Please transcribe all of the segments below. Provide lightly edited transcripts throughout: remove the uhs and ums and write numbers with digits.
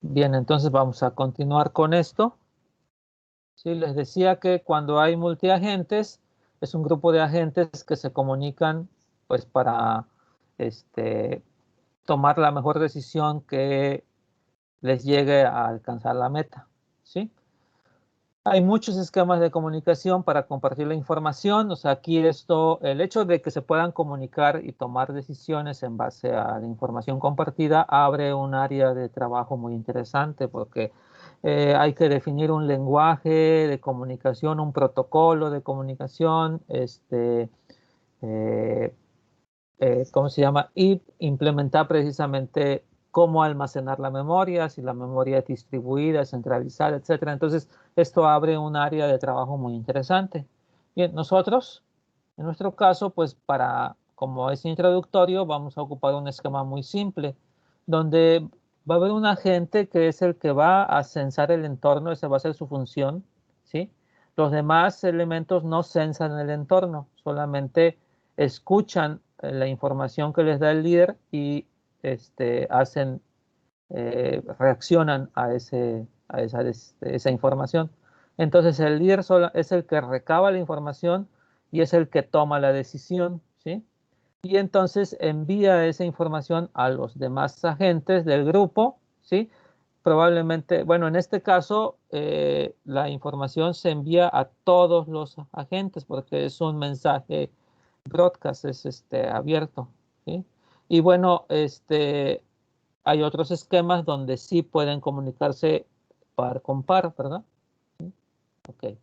Bien, entonces vamos a continuar con esto. Sí, les decía que cuando hay multiagentes, es un grupo de agentes que se comunican pues para tomar la mejor decisión que les llegue a alcanzar la meta. ¿Sí? Hay muchos esquemas de comunicación para compartir la información. O sea, aquí el hecho de que se puedan comunicar y tomar decisiones en base a la información compartida abre un área de trabajo muy interesante porque hay que definir un lenguaje de comunicación, un protocolo de comunicación, eh, ¿cómo se llama? Y implementar precisamente cómo almacenar la memoria, si la memoria es distribuida, centralizada, etcétera. Entonces, esto abre un área de trabajo muy interesante. Bien, nosotros, en nuestro caso, pues como es introductorio, vamos a ocupar un esquema muy simple, donde va a haber un agente que es el que va a censar el entorno, esa va a ser su función, ¿sí? Los demás elementos no censan el entorno, solamente escuchan la información que les da el líder y reaccionan a esa información. Entonces el líder solo es el que recaba la información y es el que toma la decisión, ¿sí? Y entonces envía esa información a los demás agentes del grupo, ¿sí? Probablemente, bueno, en este caso, la información se envía a todos los agentes porque es un mensaje broadcast, es abierto, ¿sí? Y bueno, hay otros esquemas donde sí pueden comunicarse par con par, ¿verdad? ¿Sí? Ok.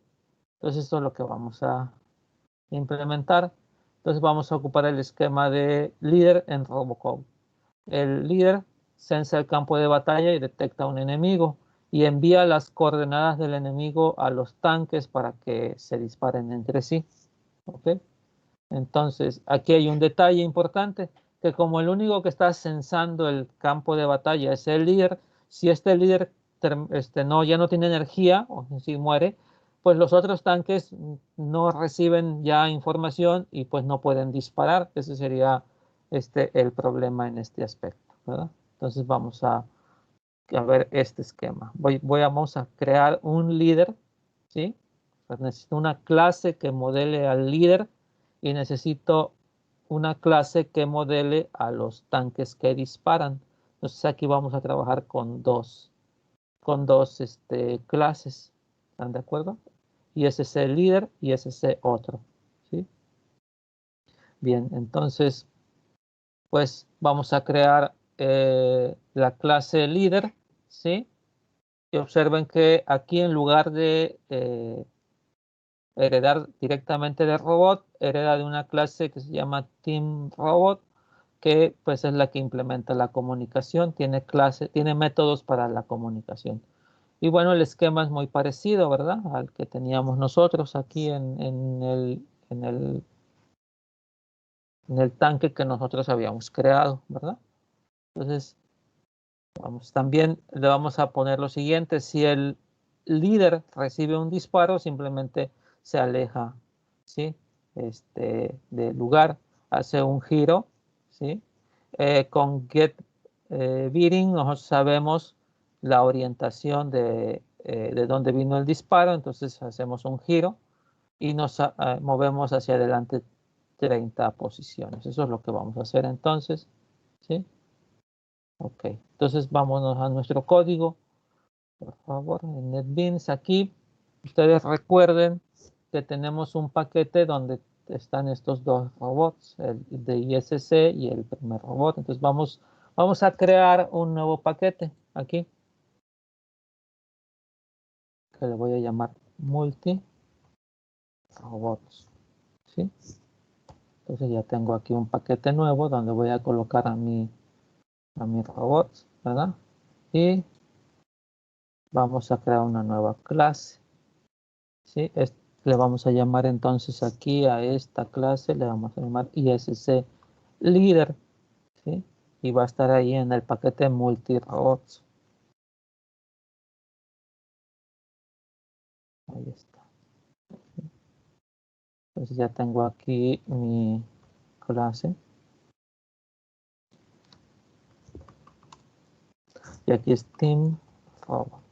Entonces esto es lo que vamos a implementar. Entonces vamos a ocupar el esquema de líder en Robocode. El líder sensa el campo de batalla y detecta un enemigo y envía las coordenadas del enemigo a los tanques para que se disparen entre sí. ¿Ok? Entonces, aquí hay un detalle importante, que como el único que está censando el campo de batalla es el líder, si este líder ya no tiene energía, o si muere, pues los otros tanques no reciben ya información y pues no pueden disparar. Ese sería el problema en este aspecto, ¿verdad? Entonces vamos a ver este esquema. Vamos a crear un líder, ¿sí? Pues necesito una clase que modele al líder y necesito una clase que modele a los tanques que disparan. Entonces aquí vamos a trabajar con dos clases. ¿Están de acuerdo? Y ese es el líder y ese es el otro. ¿Sí? Bien, entonces, pues vamos a crear la clase líder, ¿sí? Y observen que aquí en lugar de heredar directamente de robot, hereda de una clase que se llama Team Robot, que pues es la que implementa la comunicación, tiene métodos para la comunicación. Y bueno, el esquema es muy parecido, ¿verdad? Al que teníamos nosotros aquí en el tanque que nosotros habíamos creado, ¿verdad? Entonces, también le vamos a poner lo siguiente: si el líder recibe un disparo, simplemente se aleja, ¿sí? Del lugar, hace un giro, ¿sí? Con get bearing nosotros sabemos la orientación de dónde vino el disparo, entonces hacemos un giro y nos movemos hacia adelante 30 posiciones. Eso es lo que vamos a hacer entonces, ¿sí? Ok, entonces vámonos a nuestro código, por favor, en NetBeans aquí. Ustedes recuerden que tenemos un paquete donde están estos dos robots, el de ISC y el primer robot. Entonces vamos a crear un nuevo paquete aquí, que le voy a llamar multi robots, ¿sí? Entonces ya tengo aquí un paquete nuevo donde voy a colocar a mis robots, ¿verdad? Y vamos a crear una nueva clase, ¿sí? Le vamos a llamar entonces aquí a esta clase, le vamos a llamar ISC líder, ¿sí? Y va a estar ahí en el paquete multi-robots. Ahí está. Entonces ya tengo aquí mi clase. Y aquí es Team robot.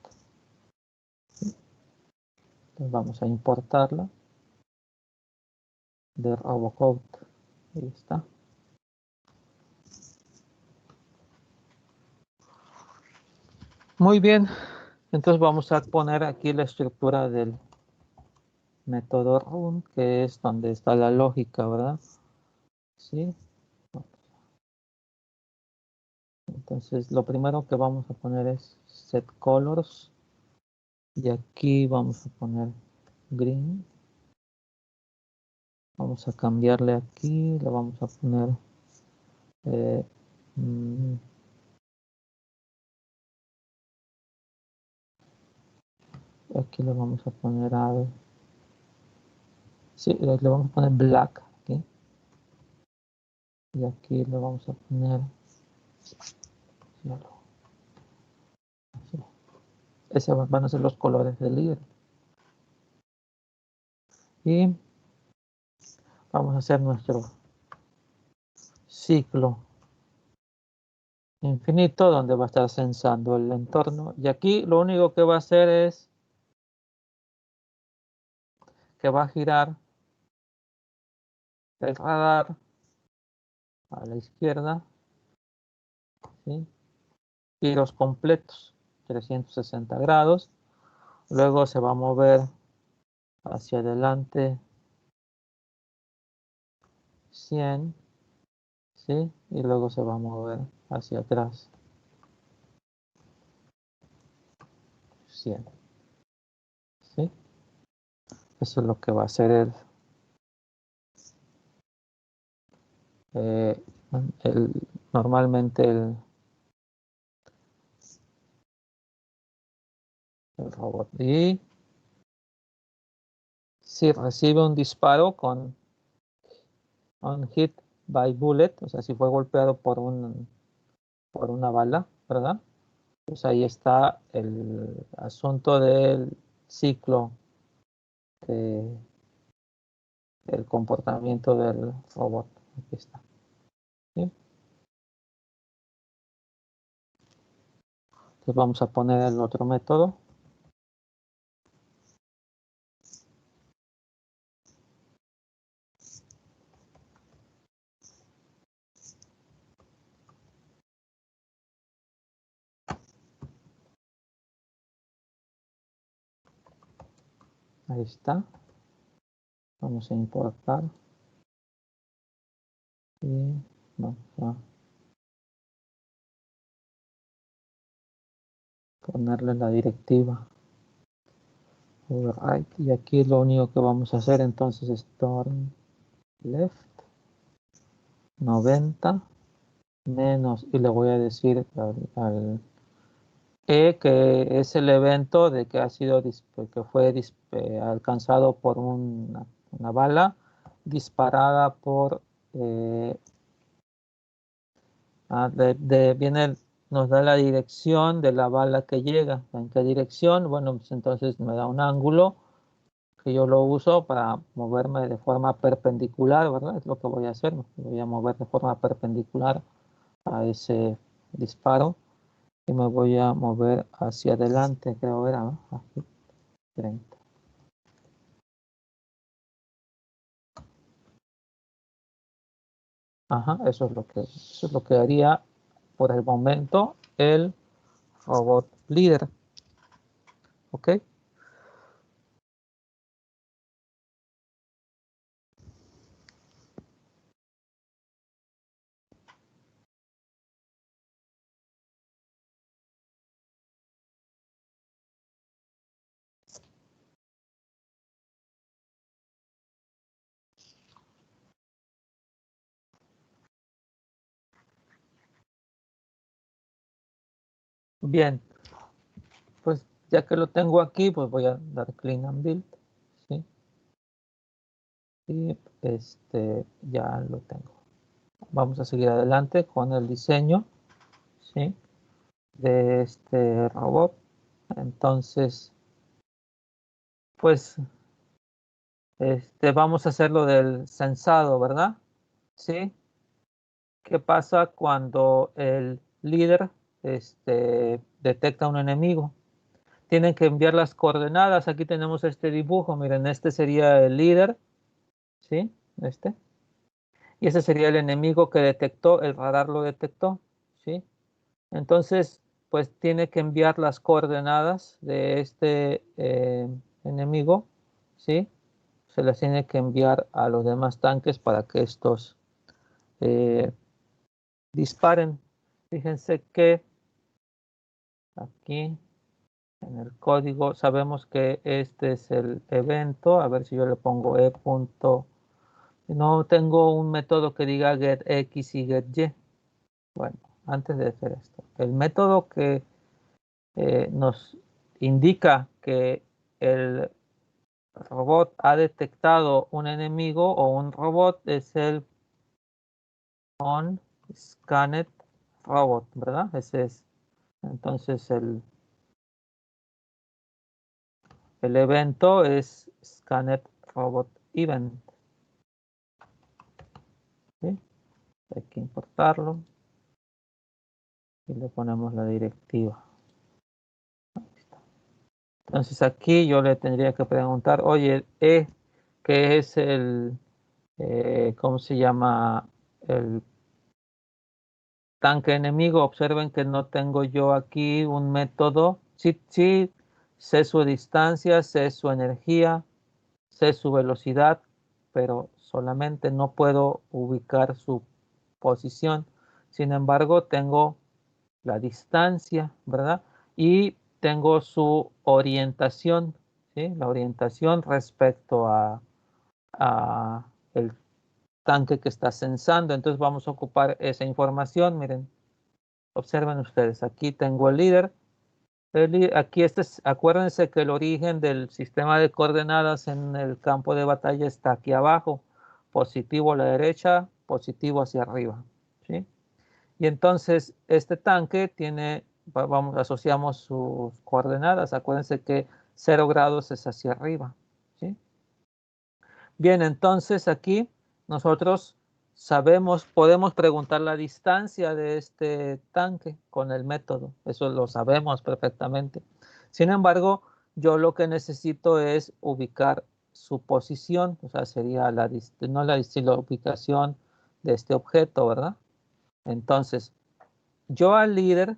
Entonces vamos a importarla de Robocode. Ahí está. Muy bien. Entonces vamos a poner aquí la estructura del método run, que es donde está la lógica, ¿verdad? Sí. Entonces lo primero que vamos a poner es set colors. Y aquí vamos a poner green. Vamos a cambiarle aquí, le vamos a poner aquí le vamos a poner al, sí, le vamos a poner black aquí. Y aquí le vamos a poner yellow. Así. Esos van a ser los colores del líder. Y vamos a hacer nuestro ciclo infinito donde va a estar censando el entorno. Y aquí lo único que va a hacer es que va a girar el radar a la izquierda, ¿sí? Giros completos, 360 grados. Luego se va a mover hacia adelante 100, ¿sí? Y luego se va a mover hacia atrás 100, ¿sí? Eso es lo que va a hacer eh, normalmente el robot. Y si recibe un disparo con un hit by bullet, o sea, si fue golpeado por una bala, ¿verdad? Pues ahí está el asunto del ciclo, el comportamiento del robot. Aquí está. ¿Sí? Entonces vamos a poner el otro método. Ahí está. Vamos a importar. Y vamos a ponerle la directiva override. Y aquí lo único que vamos a hacer entonces es turn left 90 menos, y le voy a decir al E que es el evento de que ha sido que fue alcanzado por una bala disparada por viene, nos da la dirección de la bala que llega. ¿En qué dirección? Bueno, pues entonces me da un ángulo que yo lo uso para moverme de forma perpendicular, ¿verdad? Es lo que voy a hacer. Me voy a mover de forma perpendicular a ese disparo y me voy a mover hacia adelante, creo que era, ¿no? Aquí, 30. Ajá, eso es lo que haría por el momento el robot líder. ¿Ok? Bien, pues ya que lo tengo aquí, pues voy a dar clean and build, ¿sí? Y ya lo tengo. Vamos a seguir adelante con el diseño, ¿sí? De este robot. Entonces, pues, vamos a hacer lo del censado, ¿verdad? ¿Sí? ¿Qué pasa cuando el líder, detecta un enemigo? tienen que enviar las coordenadas. Aquí tenemos este dibujo, miren, este sería el líder, ¿sí? Este. Y ese sería el enemigo que detectó, el radar lo detectó, ¿sí? Entonces, pues tiene que enviar las coordenadas de este enemigo, ¿sí? Se las tiene que enviar a los demás tanques para que estos disparen. Fíjense que aquí en el código sabemos que este es el evento. A ver si yo le pongo e. No tengo un método que diga getX y getY. Bueno, antes de hacer esto, el método que nos indica que el robot ha detectado un enemigo o un robot es el onScannedRobot, ¿verdad? Ese es. Entonces el evento es ScannedRobotEvent. ¿Sí? Hay que importarlo y le ponemos la directiva. Entonces aquí yo le tendría que preguntar, oye, ¿qué es ¿cómo se llama? El tanque enemigo. Observen que no tengo yo aquí un método. Sí, sí, sé su distancia, sé su energía, sé su velocidad, pero solamente no puedo ubicar su posición. Sin embargo, tengo la distancia, ¿verdad? Y tengo su orientación, ¿sí? La orientación respecto a el tanque que está censando. Entonces vamos a ocupar esa información. Miren, observen ustedes, aquí tengo el líder. Aquí acuérdense que el origen del sistema de coordenadas en el campo de batalla está aquí abajo. Positivo a la derecha, positivo hacia arriba, ¿sí? Y entonces este tanque tiene, asociamos sus coordenadas. Acuérdense que 0 grados es hacia arriba, ¿sí? Bien, entonces aquí nosotros podemos preguntar la distancia de este tanque con el método. Eso lo sabemos perfectamente. Sin embargo, yo lo que necesito es ubicar su posición, o sea, sería no la ubicación de este objeto, ¿verdad? Entonces, yo al líder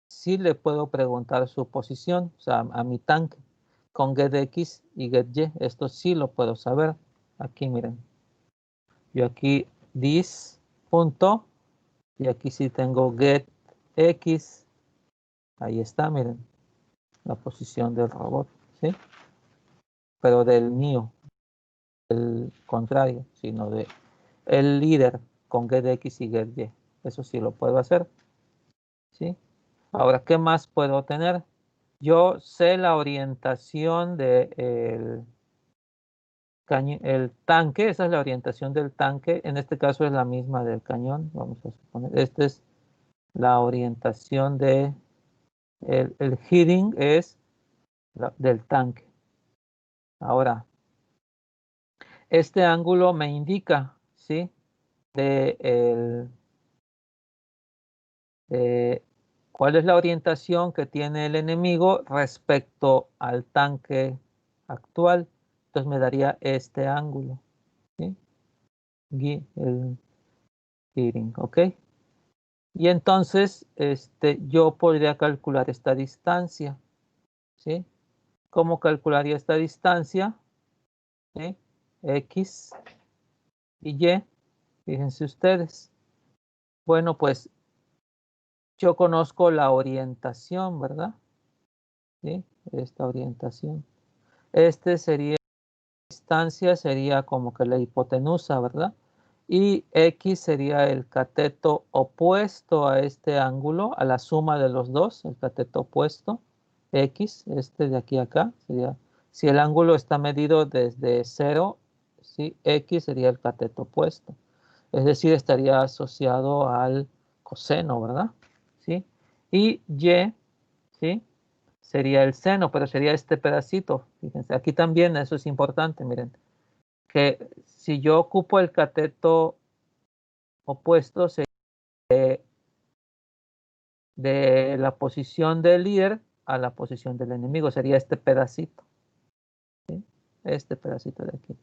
sí le puedo preguntar su posición, o sea, a mi tanque, con getX y getY. Esto sí lo puedo saber. Aquí miren, yo aquí this punto y aquí sí tengo getX. Ahí está, miren, la posición del robot, ¿sí? Pero del mío, el contrario, sino de el líder con getX y getY. Eso sí lo puedo hacer, ¿sí? Ahora, ¿qué más puedo tener? Yo sé la orientación del el tanque, esa es la orientación del tanque. En este caso es la misma del cañón. Vamos a suponer, esta es la orientación de el heading es del tanque. Ahora, este ángulo me indica, ¿sí? De cuál es la orientación que tiene el enemigo respecto al tanque actual. Entonces me daría este ángulo, ¿sí? El heading, ¿ok? Y entonces yo podría calcular esta distancia, ¿sí? ¿Cómo calcularía esta distancia? ¿Sí? X y Y, fíjense ustedes. Bueno, pues yo conozco la orientación, ¿verdad? ¿Sí? Esta orientación. Sería, distancia sería como que la hipotenusa, ¿verdad? Y X sería el cateto opuesto a este ángulo, a la suma de los dos, el cateto opuesto. X, de aquí a acá, sería, si el ángulo está medido desde 0, ¿sí? X sería el cateto opuesto. Es decir, estaría asociado al coseno, ¿verdad? ¿Sí? Y Y, ¿sí? Sería el seno, pero sería este pedacito. Fíjense, aquí también eso es importante, miren, que si yo ocupo el cateto opuesto de la posición del líder, a la posición del enemigo. Sería este pedacito. ¿Sí? Este pedacito de aquí.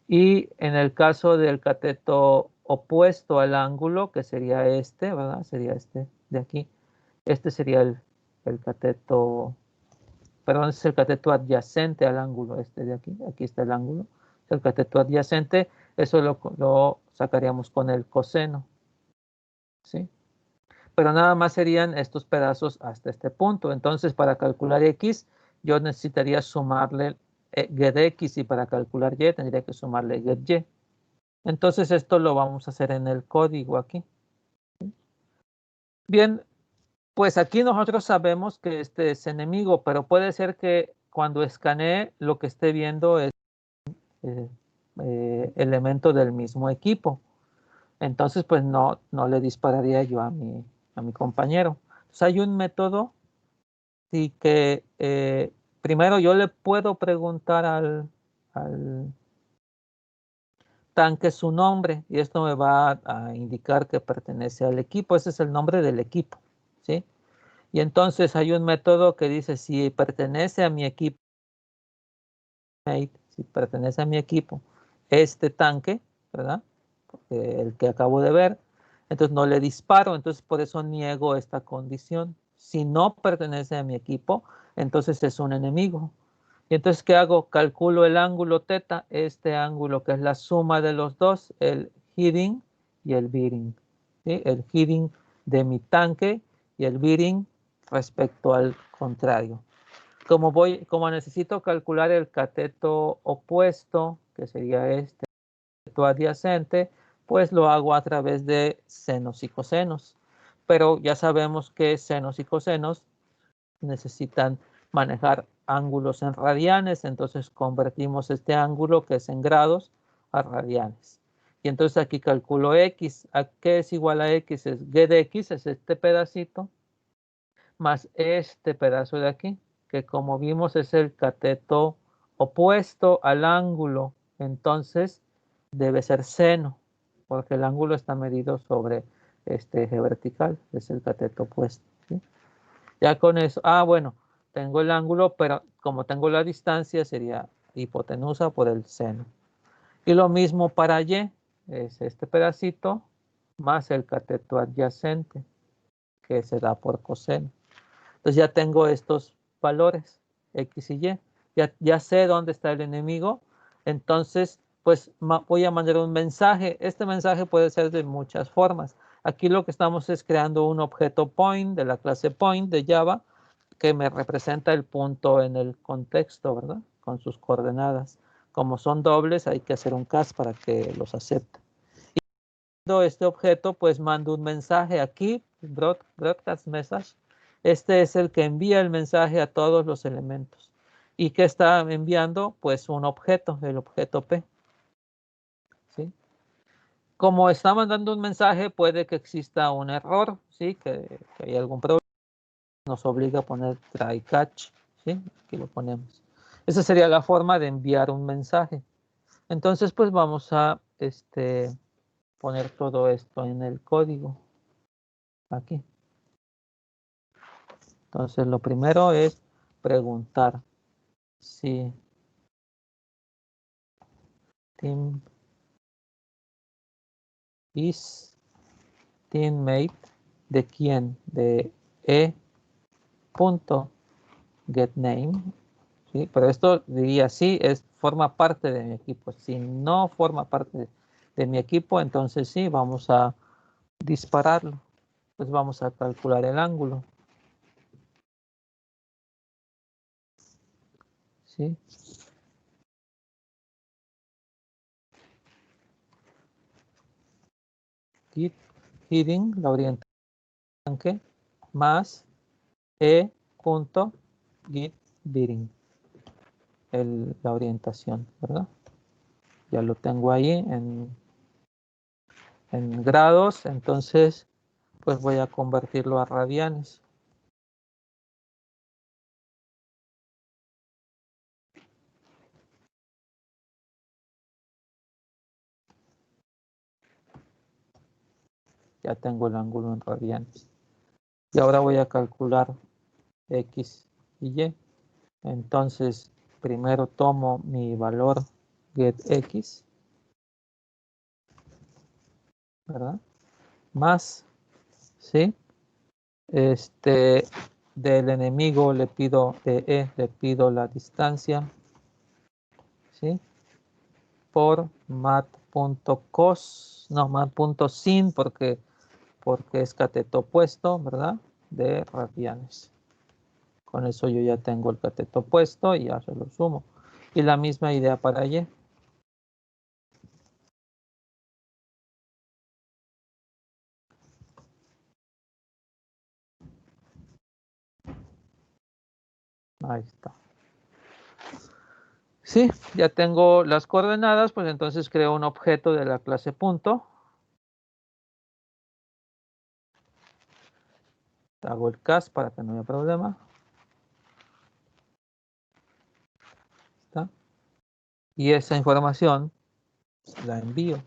Y en el caso del cateto opuesto al ángulo, que sería este, ¿verdad? Sería este de aquí. Este sería el cateto, perdón, es el cateto adyacente al ángulo este de aquí. Aquí está el ángulo. El cateto adyacente, eso lo sacaríamos con el coseno. ¿Sí? Pero nada más serían estos pedazos hasta este punto. Entonces, para calcular x, yo necesitaría sumarle get x, y para calcular y tendría que sumarle get y. Entonces, esto lo vamos a hacer en el código aquí. Bien, pues aquí nosotros sabemos que este es enemigo, pero puede ser que cuando escanee lo que esté viendo es eh, elemento del mismo equipo. Entonces, pues no le dispararía yo a mi compañero. Entonces, hay un método. Sí, que primero yo le puedo preguntar al tanque su nombre, y esto me va a indicar que pertenece al equipo. Ese es el nombre del equipo, ¿sí? Y entonces hay un método que dice si pertenece a mi equipo, si pertenece a mi equipo este tanque, ¿verdad? El que acabo de ver, entonces no le disparo. Entonces por eso niego esta condición. Si no pertenece a mi equipo, entonces es un enemigo. Y entonces, ¿qué hago? Calculo el ángulo teta, este ángulo que es la suma de los dos, el heading y el bearing. ¿Sí? El heading de mi tanque y el bearing respecto al contrario. Como necesito calcular el cateto opuesto, que sería este cateto adyacente, pues lo hago a través de senos y cosenos. Pero ya sabemos que senos y cosenos necesitan manejar ángulos en radianes, entonces convertimos este ángulo que es en grados a radianes. Y entonces aquí calculo x. ¿A qué es igual a x? Es g de x, es este pedacito, más este pedazo de aquí, que como vimos es el cateto opuesto al ángulo. Entonces debe ser seno, porque el ángulo está medido sobre este eje vertical, es el cateto opuesto. ¿Sí? Ya con eso, bueno, tengo el ángulo, pero como tengo la distancia, sería hipotenusa por el seno. Y lo mismo para y, es este pedacito más el cateto adyacente, que se da por coseno. Entonces ya tengo estos valores, x y y. Ya sé dónde está el enemigo. Entonces, pues voy a mandar un mensaje. Este mensaje puede ser de muchas formas. Aquí lo que estamos es creando un objeto point de la clase point de Java que me representa el punto en el contexto, ¿verdad? Con sus coordenadas. Como son dobles, hay que hacer un cast para que los acepte. Y este objeto, pues mando un mensaje aquí, broadcast message. Este es el que envía el mensaje a todos los elementos. ¿Y qué está enviando? Pues un objeto, el objeto P. ¿Sí? Como está mandando un mensaje, puede que exista un error, ¿sí? Que hay algún problema. Nos obliga a poner try catch, ¿sí? Aquí lo ponemos. Esa sería la forma de enviar un mensaje. Entonces, pues vamos a poner todo esto en el código. Aquí. Entonces, lo primero es preguntar si team is teammate de quién, de e.getName, ¿sí? Pero esto diría sí, forma parte de mi equipo. Si no forma parte de mi equipo, entonces sí, vamos a dispararlo. Pues vamos a calcular el ángulo. ¿Sí? Git heading, la orientación, más e.git bearing, la orientación, ¿verdad? Ya lo tengo ahí en grados, entonces pues voy a convertirlo a radianes. Ya tengo el ángulo en radianes. Y ahora voy a calcular x y y. Entonces, primero tomo mi valor getX, ¿verdad? Más, ¿sí? Del enemigo le pido, de E, le pido la distancia, ¿sí? Por mat.cos, no, mat.sin, porque es cateto opuesto, ¿verdad? De radianes. Con eso yo ya tengo el cateto opuesto y ya se lo sumo. Y la misma idea para Y. Ahí está. Sí, ya tengo las coordenadas, pues entonces creo un objeto de la clase punto. Hago el cast para que no haya problema. ¿Está? Y esa información la envío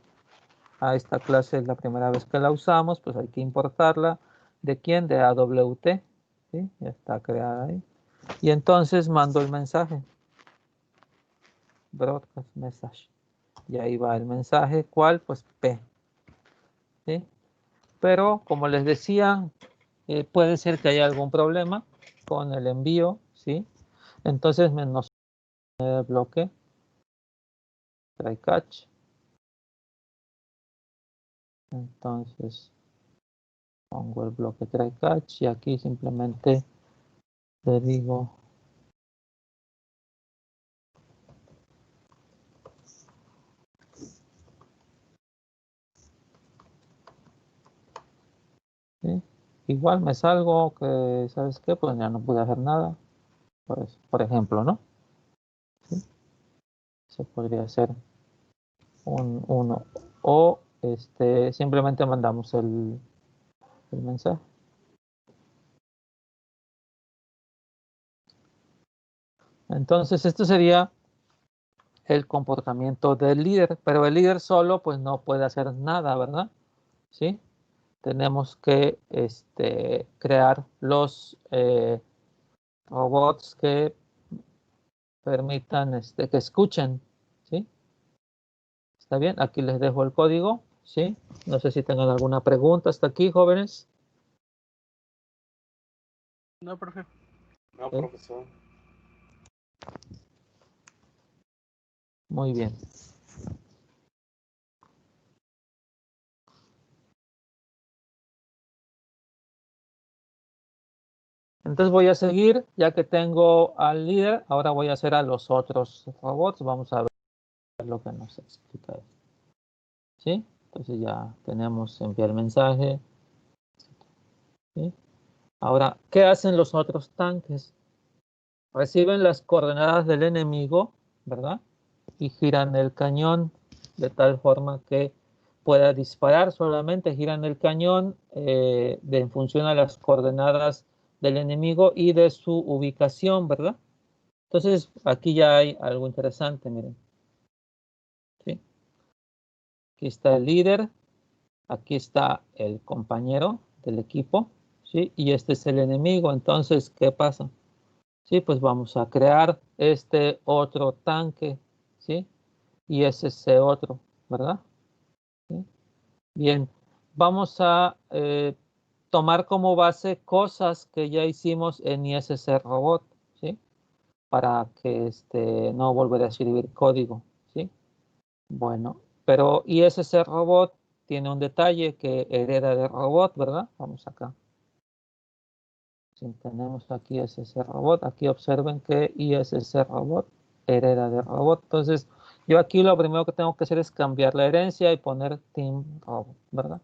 a esta clase. Es la primera vez que la usamos, pues hay que importarla. ¿De quién? De AWT. ¿Sí? Ya está creada ahí. Y entonces mando el mensaje. Broadcast message. Y ahí va el mensaje. ¿Cuál? Pues P. ¿Sí? Pero como les decía, puede ser que haya algún problema con el envío, ¿sí? Entonces menos bloque, try catch. Entonces pongo el bloque try catch y aquí simplemente le digo ¿sí? Igual me salgo que, ¿sabes qué? Pues ya no pude hacer nada. Pues, por ejemplo, ¿no? ¿Sí? Se podría hacer un 1 o simplemente mandamos el mensaje. Entonces esto sería el comportamiento del líder, pero el líder solo pues no puede hacer nada, ¿verdad? ¿Sí? Tenemos que crear los robots que permitan que escuchen, ¿sí? ¿Está bien? Aquí les dejo el código, ¿sí? No sé si tengan alguna pregunta hasta aquí, jóvenes. No, profe. No, ¿Sí? profesor. Muy bien. Entonces voy a seguir, ya que tengo al líder, ahora voy a hacer a los otros robots. Vamos a ver lo que nos explica esto. ¿Sí? Entonces ya tenemos enviar mensaje. ¿Sí? Ahora, ¿qué hacen los otros tanques? Reciben las coordenadas del enemigo, ¿verdad? Y giran el cañón de tal forma que pueda disparar solamente, giran el cañón en función a las coordenadas del enemigo y de su ubicación, ¿verdad? Entonces, aquí ya hay algo interesante, miren. ¿Sí? Aquí está el líder, aquí está el compañero del equipo, ¿sí? Y este es el enemigo. Entonces, ¿qué pasa? Sí, pues vamos a crear este otro tanque, ¿sí? Y ese otro, ¿verdad? ¿Sí? Bien, vamos a tomar como base cosas que ya hicimos en ISC Robot, ¿sí? Para que no volver a escribir código, ¿sí? Bueno, pero ISC Robot tiene un detalle que hereda de robot, ¿verdad? Vamos acá. Si tenemos aquí ISC Robot, aquí observen que ISC Robot hereda de robot. Entonces, yo aquí lo primero que tengo que hacer es cambiar la herencia y poner Team Robot, ¿verdad?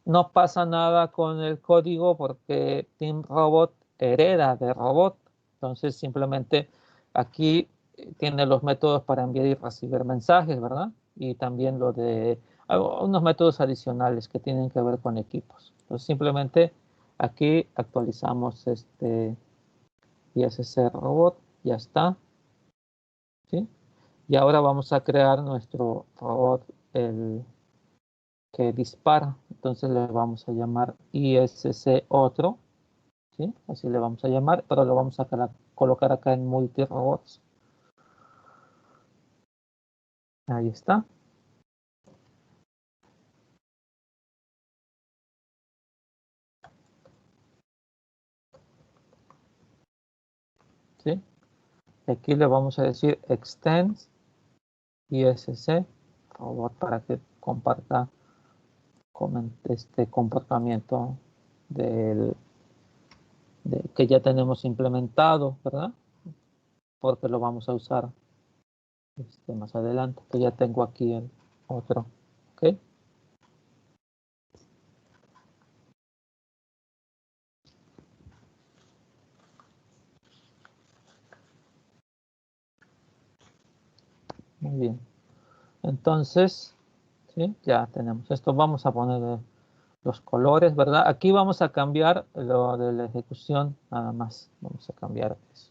No pasa nada con el código porque Team Robot hereda de robot. Entonces, simplemente aquí tiene los métodos para enviar y recibir mensajes, ¿verdad? Y también lo de unos métodos adicionales que tienen que ver con equipos. Entonces, simplemente aquí actualizamos ISC Robot, ya está, ¿sí? Y ahora vamos a crear nuestro robot, el que dispara. Entonces le vamos a llamar ISC otro, ¿sí? Así le vamos a llamar, pero lo vamos a colocar acá en multirobots. Ahí está. ¿Sí? Aquí le vamos a decir extend ISC robot para que comparta este comportamiento que ya tenemos implementado, ¿verdad? Porque lo vamos a usar más adelante, que ya tengo aquí el otro, ¿ok? Muy bien. Entonces, ¿sí? Ya tenemos esto. Vamos a poner los colores, ¿verdad? Aquí vamos a cambiar lo de la ejecución, nada más. Vamos a cambiar eso.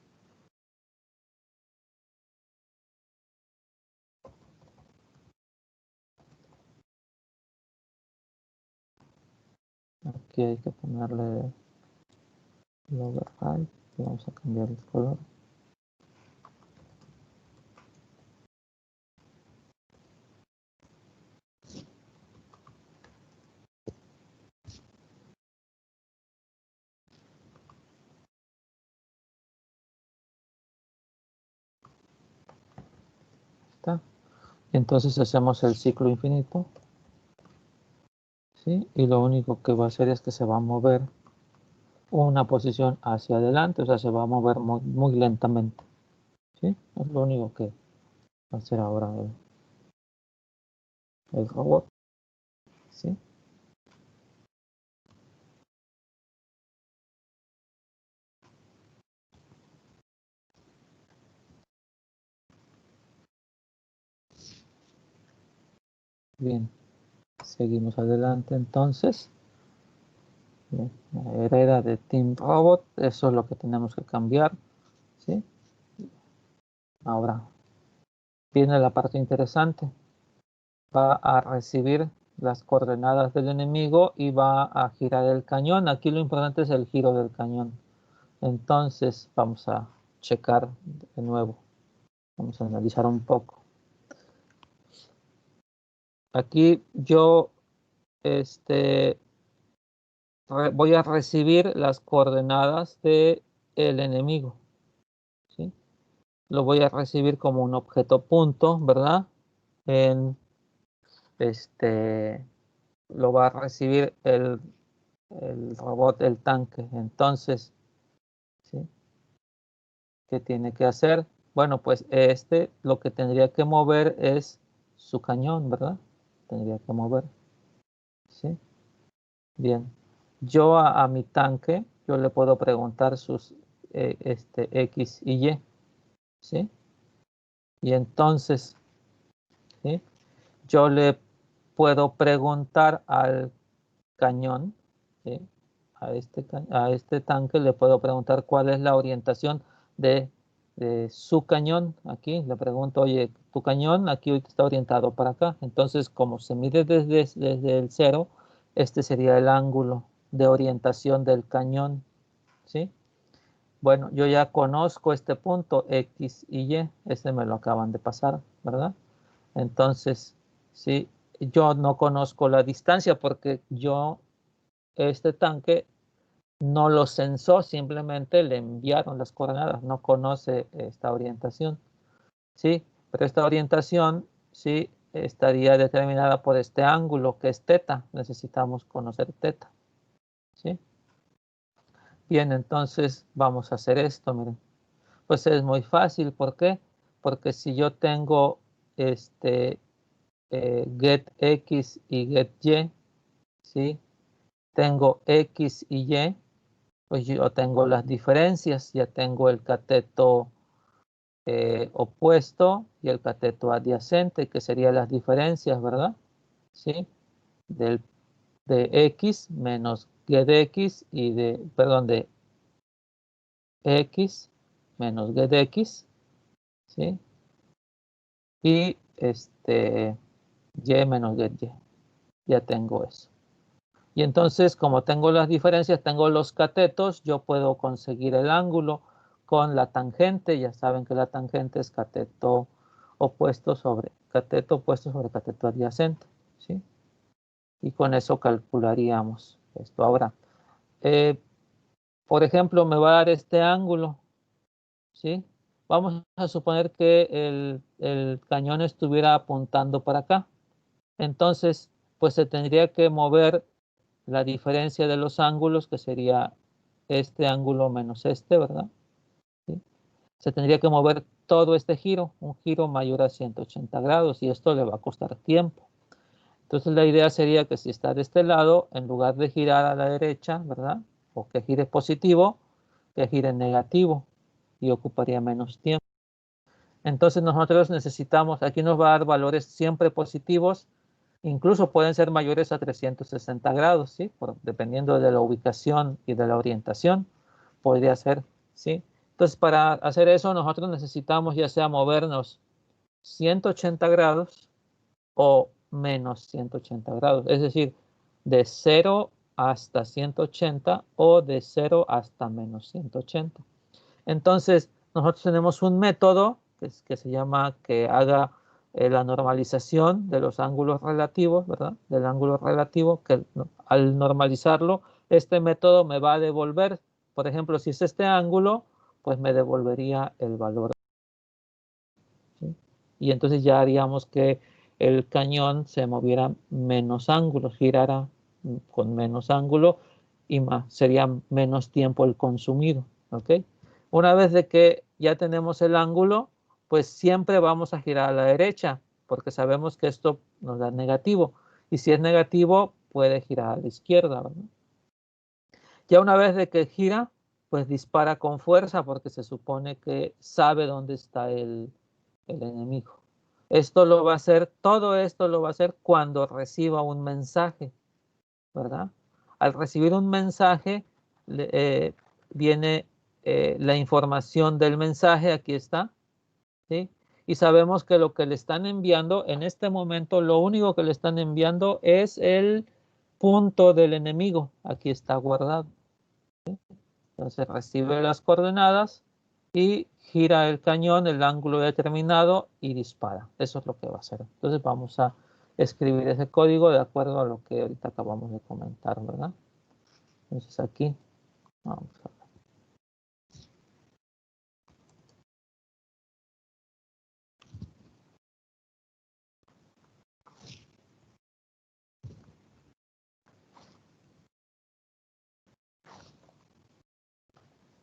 Aquí hay que ponerle lower height. Vamos a cambiar el color. ¿Está? Entonces hacemos el ciclo infinito, ¿sí? Y lo único que va a hacer es que se va a mover una posición hacia adelante, o sea, se va a mover muy, muy lentamente, ¿sí? Es lo único que va a hacer ahora el robot, ¿sí? Bien, seguimos adelante entonces. Bien, la hereda de Team Robot, eso es lo que tenemos que cambiar, ¿sí? Ahora viene la parte interesante. Va a recibir las coordenadas del enemigo y va a girar el cañón. Aquí lo importante es el giro del cañón. Entonces vamos a checar de nuevo. Vamos a analizar un poco. Aquí yo voy a recibir las coordenadas del enemigo, ¿sí? Lo voy a recibir como un objeto punto, ¿verdad? En lo va a recibir el robot, el tanque. Entonces, ¿sí? ¿Qué tiene que hacer? Bueno, pues lo que tendría que mover es su cañón, ¿verdad? Tendría que mover, ¿sí? Bien. Yo a mi tanque, yo le puedo preguntar sus X y Y, ¿sí? Y entonces, ¿sí? Yo le puedo preguntar al cañón, ¿sí? A este tanque le puedo preguntar cuál es la orientación de, de su cañón. Aquí le pregunto, oye, tu cañón aquí hoy está orientado para acá. Entonces, como se mide desde el cero, este sería el ángulo de orientación del cañón, ¿sí? Bueno, yo ya conozco este punto X y Y, este me lo acaban de pasar, ¿verdad? Entonces, sí, yo no conozco la distancia porque este tanque no lo censó, simplemente le enviaron las coordenadas, no conoce esta orientación, ¿sí? Pero esta orientación, sí, estaría determinada por este ángulo que es teta, necesitamos conocer teta, ¿sí? Bien, entonces vamos a hacer esto, miren. Pues es muy fácil, ¿por qué? Porque si yo tengo get X y get Y, ¿sí? Tengo X y Y, pues yo tengo las diferencias, ya tengo el cateto opuesto y el cateto adyacente, que serían las diferencias, ¿verdad? ¿Sí? De X menos G de X y perdón, de X menos G de X, ¿sí? Y Y menos G de Y. Ya tengo eso. Y entonces, como tengo las diferencias, tengo los catetos, yo puedo conseguir el ángulo con la tangente. Ya saben que la tangente es cateto opuesto sobre cateto adyacente, ¿sí? Y con eso calcularíamos esto. Ahora, eh, por ejemplo, me va a dar este ángulo, ¿sí? Vamos a suponer que el cañón estuviera apuntando para acá. Entonces, pues se tendría que mover la diferencia de los ángulos, que sería este ángulo menos este, ¿verdad? ¿Sí? Se tendría que mover todo este giro, un giro mayor a 180 grados, y esto le va a costar tiempo. Entonces la idea sería que si está de este lado, en lugar de girar a la derecha, ¿verdad? O que gire positivo, que gire negativo y ocuparía menos tiempo. Entonces nosotros necesitamos, aquí nos va a dar valores siempre positivos, incluso pueden ser mayores a 360 grados, ¿sí? Dependiendo de la ubicación y de la orientación, podría ser, ¿sí? Entonces para hacer eso nosotros necesitamos ya sea movernos 180 grados o menos 180 grados, es decir, de 0 hasta 180 o de 0 hasta menos 180. Entonces, nosotros tenemos un método que se llama que haga la normalización de los ángulos relativos, ¿verdad? Del ángulo relativo, que al normalizarlo, este método me va a devolver, por ejemplo, si es este ángulo, pues me devolvería el valor, ¿sí? Y entonces ya haríamos que el cañón se moviera menos ángulo, girara con menos ángulo y más, sería menos tiempo el consumido, ¿ok? Una vez de que ya tenemos el ángulo, pues siempre vamos a girar a la derecha, porque sabemos que esto nos da negativo. Y si es negativo, puede girar a la izquierda, ¿verdad? Ya una vez de que gira, pues dispara con fuerza, porque se supone que sabe dónde está el enemigo. Esto lo va a hacer, todo esto lo va a hacer cuando reciba un mensaje, ¿verdad? Al recibir un mensaje, viene la información del mensaje, aquí está, ¿sí? Y sabemos que lo que le están enviando, en este momento, lo único que le están enviando es el punto del enemigo, aquí está guardado, ¿sí? Entonces recibe las coordenadas y gira el cañón, el ángulo determinado y dispara. Eso es lo que va a hacer. Entonces vamos a escribir ese código de acuerdo a lo que ahorita acabamos de comentar, ¿verdad? Entonces aquí vamos a ver.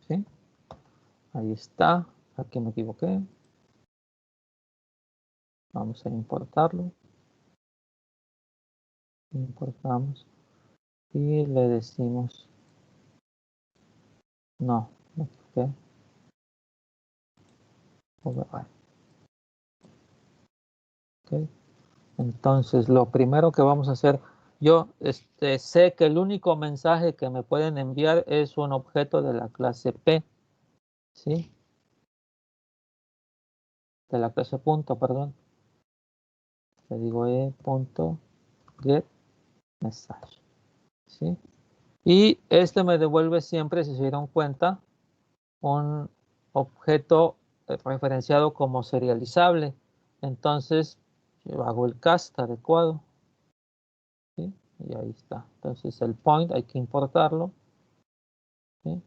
¿Sí? Ahí está. Aquí me equivoqué. Vamos a importarlo. Importamos y le decimos no, me equivoqué. Override. ¿Ok? Entonces, lo primero que vamos a hacer, yo sé que el único mensaje que me pueden enviar es un objeto de la clase P, ¿sí? De la clase punto, perdón. Le digo get message, ¿sí? Y este me devuelve siempre, si se dieron cuenta, un objeto referenciado como serializable. Entonces, yo hago el cast adecuado, ¿sí? Y ahí está. Entonces, el point hay que importarlo, ¿sí?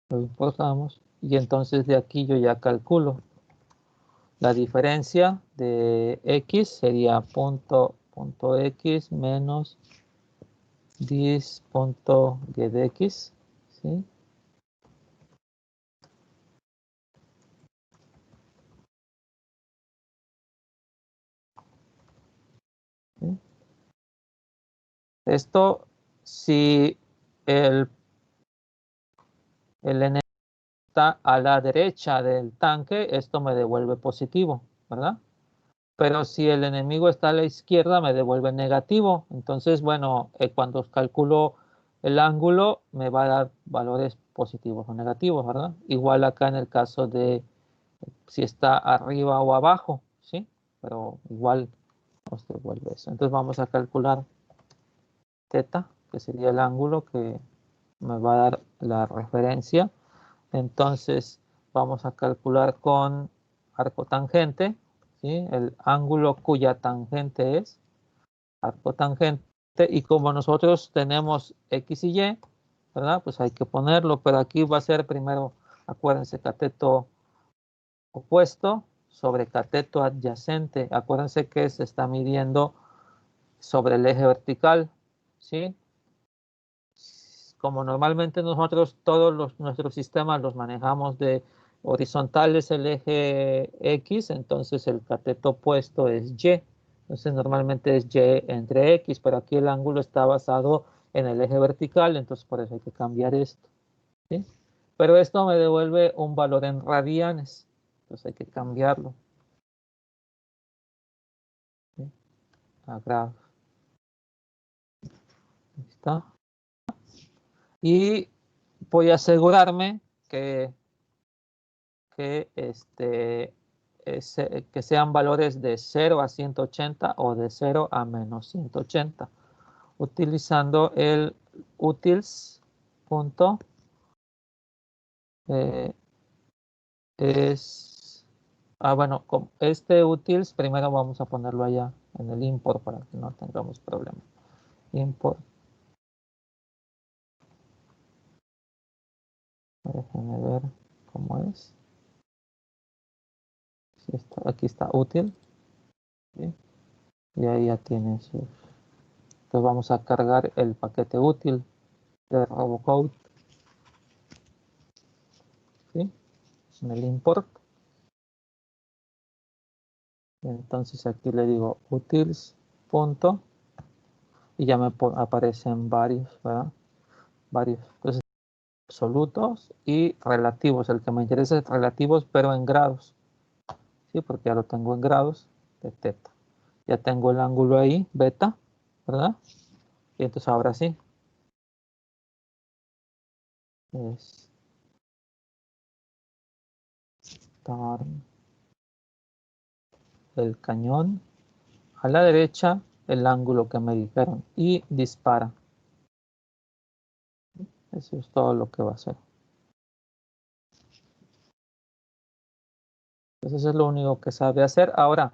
Lo importamos y entonces de aquí yo ya calculo la diferencia de x sería punto x menos 10.getx, ¿sí? ¿Sí? Esto, si el enemigo está a la derecha del tanque, esto me devuelve positivo, ¿verdad? Pero si el enemigo está a la izquierda, me devuelve negativo. Entonces, bueno, cuando calculo el ángulo, me va a dar valores positivos o negativos, ¿verdad? Igual acá en el caso de si está arriba o abajo, ¿sí? Pero igual nos devuelve eso. Entonces vamos a calcular teta, que sería el ángulo que me va a dar la referencia. Entonces vamos a calcular con arco tangente, ¿sí? El ángulo cuya tangente es arco tangente, y como nosotros tenemos X y Y, ¿verdad? Pues hay que ponerlo, pero aquí va a ser primero, acuérdense, cateto opuesto sobre cateto adyacente. Acuérdense que se está midiendo sobre el eje vertical, ¿sí? Como normalmente nosotros todos nuestros sistemas los manejamos de horizontales el eje X, entonces el cateto opuesto es Y. Entonces normalmente es Y entre X, pero aquí el ángulo está basado en el eje vertical, entonces por eso hay que cambiar esto, ¿sí? Pero esto me devuelve un valor en radianes, entonces hay que cambiarlo, ¿sí? A grados. Ahí está. Y voy a asegurarme que sean valores de 0 a 180 o de 0 a menos 180, utilizando el utils. Eh, bueno, con este utils primero vamos a ponerlo allá en el import para que no tengamos problemas. Import. Déjenme ver cómo es. Aquí está útil, ¿sí? Y ahí ya tiene sus. Entonces vamos a cargar el paquete útil de Robocode, ¿sí? En el import. Entonces aquí le digo utils. Y ya me aparecen varios, ¿verdad? Varios. Entonces, absolutos y relativos. El que me interesa es relativos, pero en grados, ¿sí? Porque ya lo tengo en grados de teta. Ya tengo el ángulo ahí, beta, ¿verdad? Y entonces ahora sí. Es el cañón a la derecha, el ángulo que me dijeron, y dispara. Eso es todo lo que va a hacer. Entonces eso es lo único que sabe hacer. Ahora,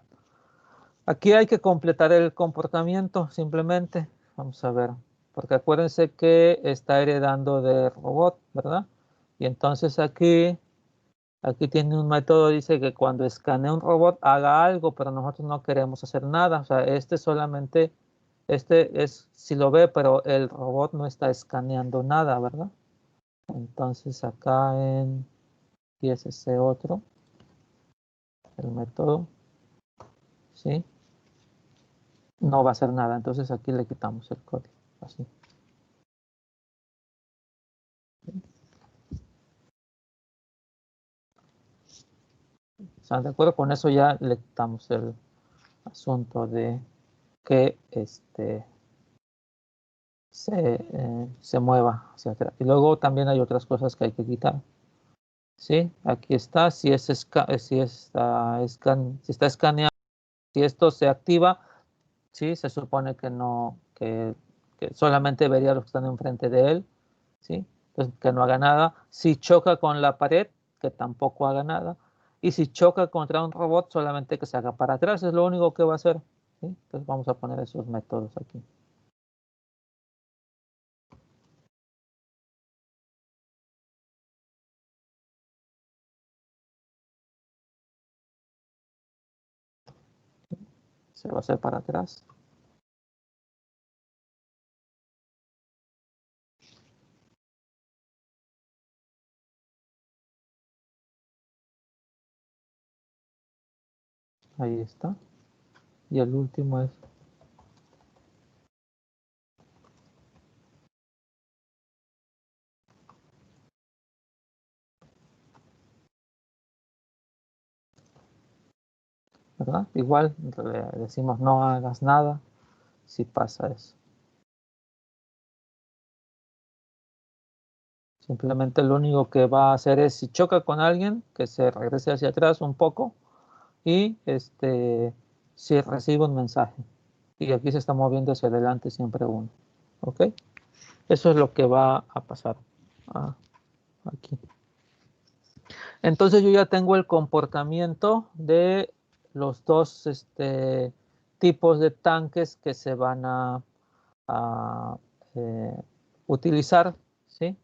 aquí hay que completar el comportamiento simplemente. Vamos a ver. Porque acuérdense que está heredando de robot, ¿verdad? Y entonces aquí tiene un método, dice que cuando escanea un robot haga algo, pero nosotros no queremos hacer nada. O sea, este es, si lo ve, pero el robot no está escaneando nada, ¿verdad? Entonces acá en ISC otro, el método, ¿sí? No va a hacer nada. Entonces aquí le quitamos el código, así. ¿Están de acuerdo? Con eso ya le quitamos el asunto de que se mueva hacia atrás. Y luego también hay otras cosas que hay que quitar. ¿Sí? Aquí está. Si está escaneado, si esto se activa, ¿sí? Se supone que no, que solamente vería los que están enfrente de él, ¿sí? Entonces, que no haga nada. Si choca con la pared, que tampoco haga nada. Y si choca contra un robot, solamente que se haga para atrás, es lo único que va a hacer, ¿sí? Entonces vamos a poner esos métodos aquí. Se va a hacer para atrás. Ahí está. Y el último es, ¿verdad? Igual le decimos no hagas nada si pasa eso. Simplemente lo único que va a hacer es, si choca con alguien, que se regrese hacia atrás un poco y si recibe un mensaje. Y aquí se está moviendo hacia adelante siempre uno. ¿Ok? Eso es lo que va a pasar aquí. Entonces yo ya tengo el comportamiento de los dos tipos de tanques que se van a utilizar, ¿sí?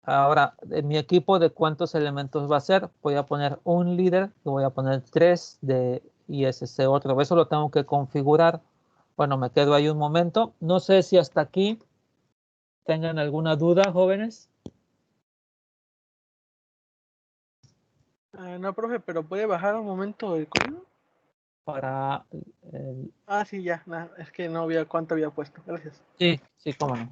Ahora, en mi equipo, ¿de cuántos elementos va a ser? Voy a poner un líder y voy a poner 3 de ISC otro. Eso lo tengo que configurar. Bueno, me quedo ahí un momento. No sé si hasta aquí tengan alguna duda, jóvenes. No, profe, pero ¿puede bajar un momento el código? Para Sí, ya, es que no había cuánto había puesto. Gracias. sí, sí, cómo no.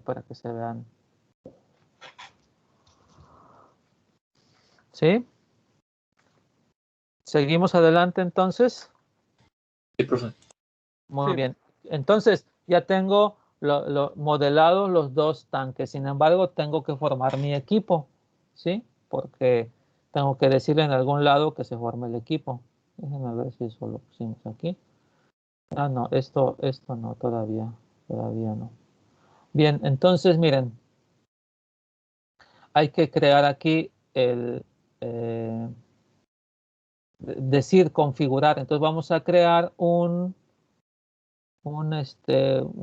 Para que se vean. ¿Sí? Seguimos adelante entonces. Sí, profe. Muy Sí. bien. Entonces, ya tengo modelados los dos tanques. Sin embargo, tengo que formar mi equipo, ¿sí? Porque tengo que decirle en algún lado que se forme el equipo. Déjenme ver si eso lo pusimos aquí. No, esto no, todavía no. Bien, entonces, miren, hay que crear aquí decir configurar. Entonces vamos a crear un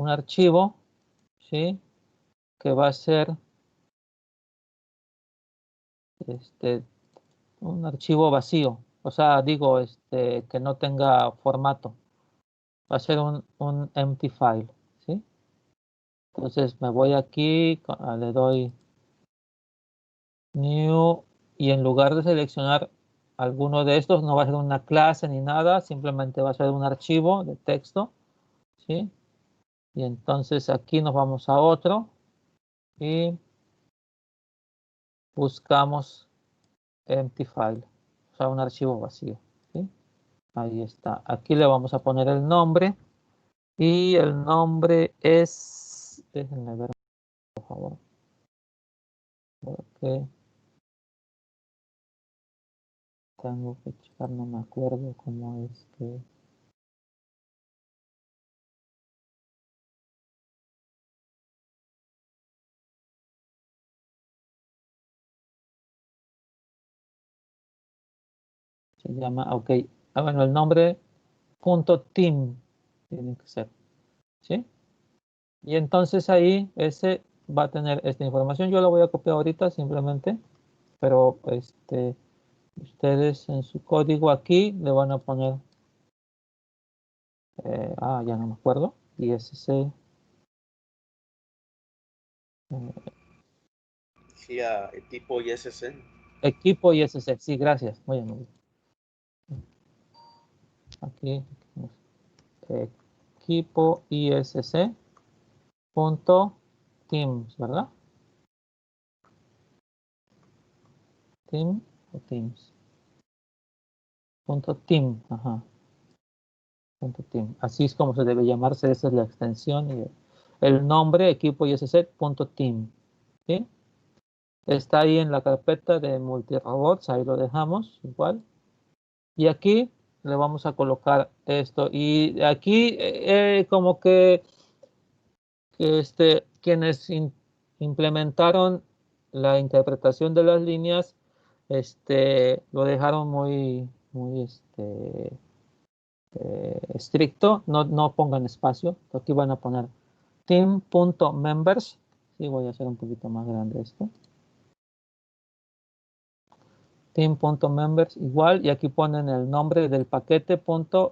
archivo, ¿sí? Que va a ser un archivo vacío. O sea, digo, que no tenga formato. Va a ser un empty file, ¿sí? Entonces me voy aquí, le doy new y en lugar de seleccionar alguno de estos, no va a ser una clase ni nada, simplemente va a ser un archivo de texto, ¿sí? Y entonces aquí nos vamos a otro y buscamos empty file, o sea, un archivo vacío, ¿sí? Ahí está. Aquí le vamos a poner el nombre y el nombre es, déjenme ver, por favor, porque tengo que checar, no me acuerdo cómo es que se llama, ok. Bueno, el nombre .team tiene que ser, ¿sí? Y entonces ahí ese va a tener esta información. Yo la voy a copiar ahorita simplemente, pero ustedes en su código aquí le van a poner, ya no me acuerdo, ISC. Sí, tipo ISC. Equipo ISC, sí, gracias, muy amable. Aquí, equipo ISC punto teams, ¿verdad? Team o teams. Punto team, ajá. Punto team. Así es como se debe llamarse, esa es la extensión y el nombre equipo ISC punto team. ¿Sí? Está ahí en la carpeta de multirobots, ahí lo dejamos igual. Y aquí le vamos a colocar esto. Y aquí como que quienes implementaron la interpretación de las líneas, lo dejaron muy estricto. No pongan espacio. Aquí van a poner team.members. Sí, voy a hacer un poquito más grande esto. Team.members igual, y aquí ponen el nombre del paquete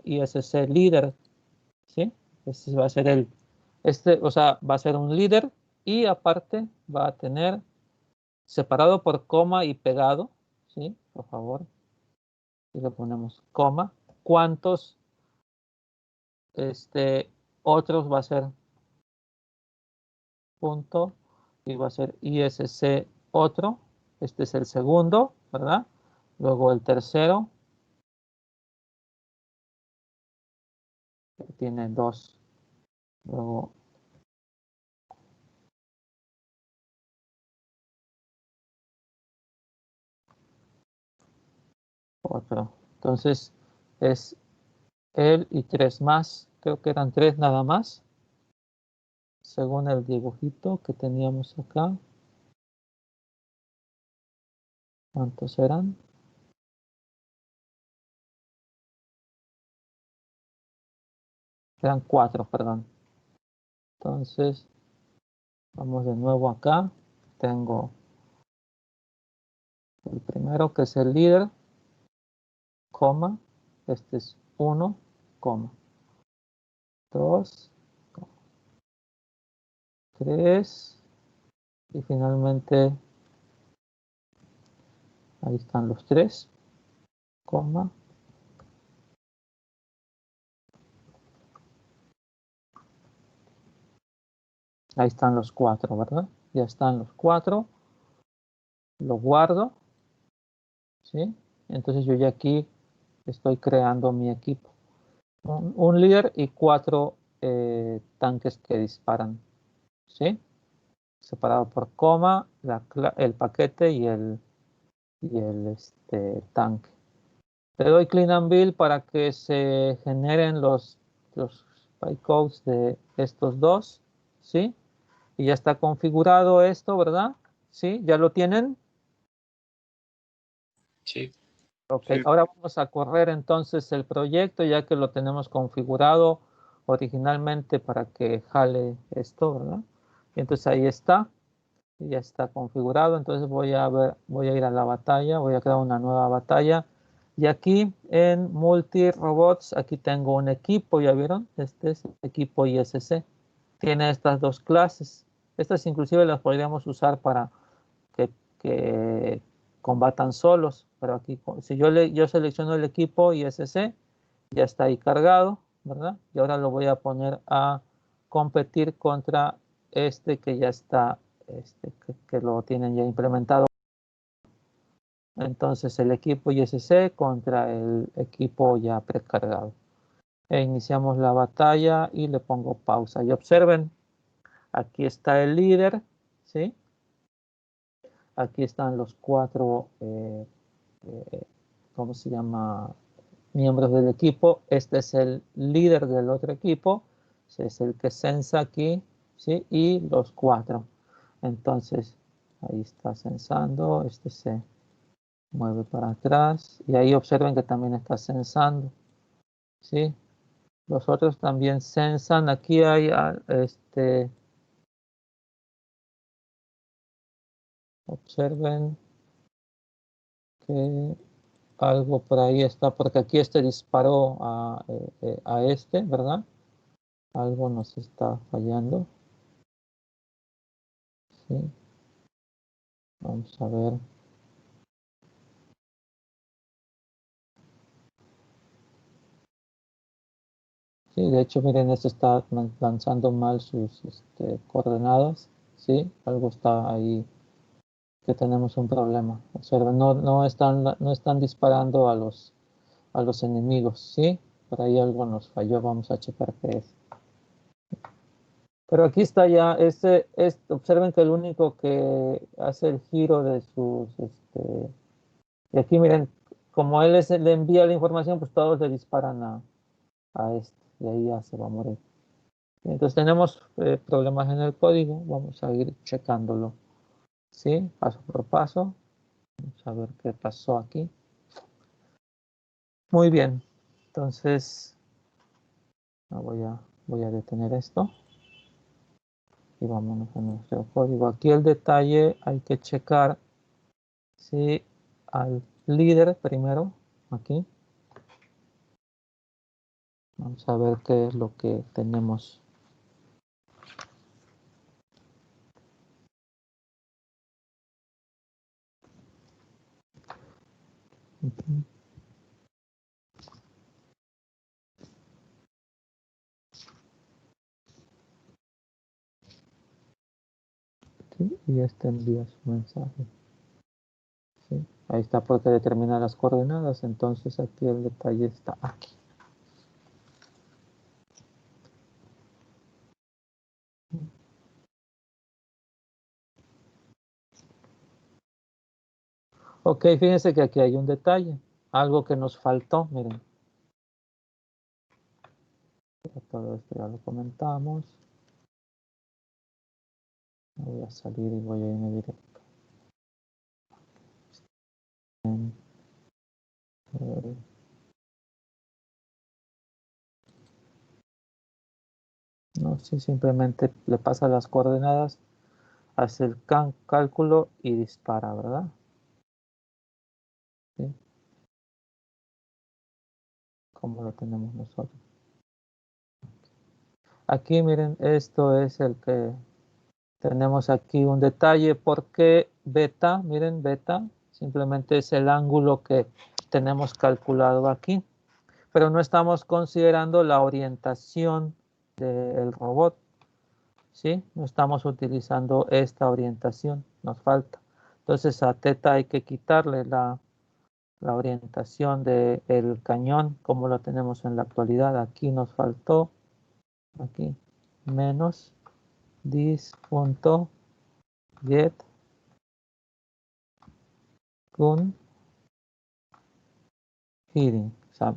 .isc líder, ¿sí? Este va a ser o sea, va a ser un líder y aparte va a tener separado por coma y pegado, ¿sí? Por favor, y le ponemos coma. ¿Cuántos otros va a ser punto y va a ser ISC otro? Este es el segundo, ¿verdad? Luego el tercero, que tiene dos. Luego otro. Entonces es él y 3 más. Creo que eran 3 nada más. Según el dibujito que teníamos acá. ¿Cuántos eran? Eran 4, perdón. Entonces, vamos de nuevo acá. Tengo el primero que es el líder, coma. Este es 1, coma. 2, 3. Y finalmente, ahí están los 3, coma. Ahí están los 4, ¿verdad? Ya están los 4. Lo guardo, ¿sí? Entonces yo ya aquí estoy creando mi equipo. Un líder y 4 tanques que disparan, ¿sí? Separado por coma, el paquete y el tanque. Le doy clean and build para que se generen los bytecodes de estos dos, ¿sí? Y ya está configurado esto, ¿verdad? ¿Sí? ¿Ya lo tienen? Sí. Ok, Sí. ahora vamos a correr entonces el proyecto ya que lo tenemos configurado originalmente para que jale esto, ¿verdad? Entonces ahí está, ya está configurado. Entonces voy a ir a la batalla, voy a crear una nueva batalla. Y aquí en Multi Robots, aquí tengo un equipo, ¿ya vieron? Este es equipo ISC. Tiene estas dos clases. Estas inclusive las podríamos usar para que combatan solos. Pero aquí, si yo selecciono el equipo ISC, ya está ahí cargado, ¿verdad? Y ahora lo voy a poner a competir contra este que ya está, que lo tienen ya implementado. Entonces el equipo ISC contra el equipo ya precargado. E iniciamos la batalla y le pongo pausa. Y observen, aquí está el líder, ¿sí? Aquí están los 4, ¿cómo se llama? Miembros del equipo. Este es el líder del otro equipo. Es el que censa aquí, ¿sí? Y los 4. Entonces, ahí está censando. Este se mueve para atrás. Y ahí observen que también está censando, ¿sí? Los otros también censan. Aquí hay, observen que algo por ahí está, porque aquí este disparó a este, ¿verdad? Algo nos está fallando. Sí. Vamos a ver. Sí, de hecho, miren, este está lanzando mal sus coordenadas. Sí, algo está ahí que tenemos un problema. Observen, no están disparando a los enemigos, ¿sí? Por ahí algo nos falló, vamos a checar qué es. Pero aquí está ya, observen que el único que hace el giro de sus, y aquí miren, como él le envía la información, pues todos le disparan a este, y ahí ya se va a morir. Entonces tenemos problemas en el código, vamos a ir checándolo, ¿sí? Paso por paso, vamos a ver qué pasó aquí. Muy bien, entonces voy a detener esto y vámonos a nuestro código. Aquí el detalle hay que checar, ¿sí? Al líder primero, aquí. Vamos a ver qué es lo que tenemos. ¿Sí? Y envía su mensaje. ¿Sí? Ahí está porque determina las coordenadas, entonces aquí el detalle está aquí. Ok, fíjense que aquí hay un detalle. algo que nos faltó, miren. Todo esto ya lo comentamos. Voy a salir y voy a irme directo. No, sí, simplemente le pasa las coordenadas, hace el cálculo y dispara, ¿verdad? ¿Sí? Como lo tenemos nosotros. Aquí miren, esto es el que tenemos aquí un detalle. ¿Por qué beta? Miren, beta simplemente es el ángulo que tenemos calculado aquí, pero no estamos considerando la orientación del robot, ¿sí? No estamos utilizando esta orientación, nos falta. Entonces a teta hay que quitarle la orientación del cañón como lo tenemos en la actualidad. Aquí nos faltó, aquí, menos this.get gun heading. O sea,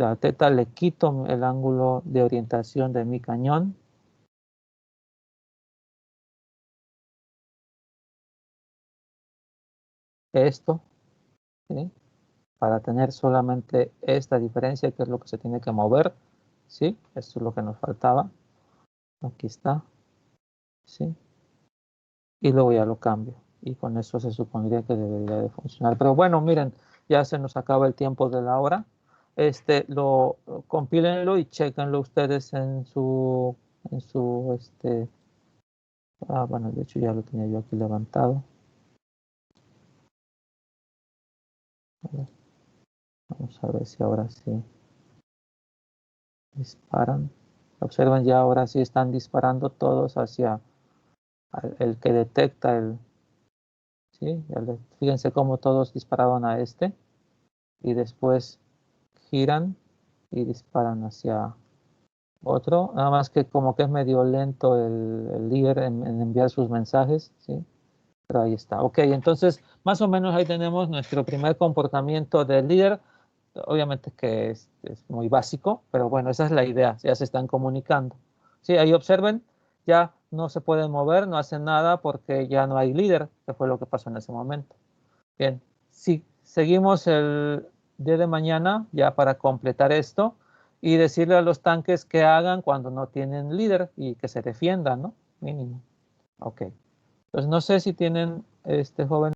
a teta le quito el ángulo de orientación de mi cañón. Esto, ¿sí? Para tener solamente esta diferencia, que es lo que se tiene que mover, ¿sí? Esto es lo que nos faltaba. Aquí está, ¿sí? Y luego ya lo cambio. Y con eso se supondría que debería de funcionar. Pero bueno, miren, ya se nos acaba el tiempo de la hora. Compílenlo y chequenlo ustedes en su, bueno, de hecho ya lo tenía yo aquí levantado. Vamos a ver si ahora sí disparan. Observen, ya ahora sí están disparando todos hacia el que detecta el, ¿sí? Fíjense cómo todos disparaban a este y después giran y disparan hacia otro, nada más que como que es medio lento el líder en enviar sus mensajes, ¿sí? Pero ahí está. Ok, entonces más o menos ahí tenemos nuestro primer comportamiento del líder. Obviamente que es muy básico, pero bueno, esa es la idea, ya se están comunicando. Sí, ahí observen, ya no se pueden mover, no hacen nada porque ya no hay líder, que fue lo que pasó en ese momento. Bien, sí, seguimos el día de mañana ya para completar esto y decirle a los tanques que hagan cuando no tienen líder y que se defiendan, ¿no? Mínimo. Ok. Entonces no sé si tienen, joven.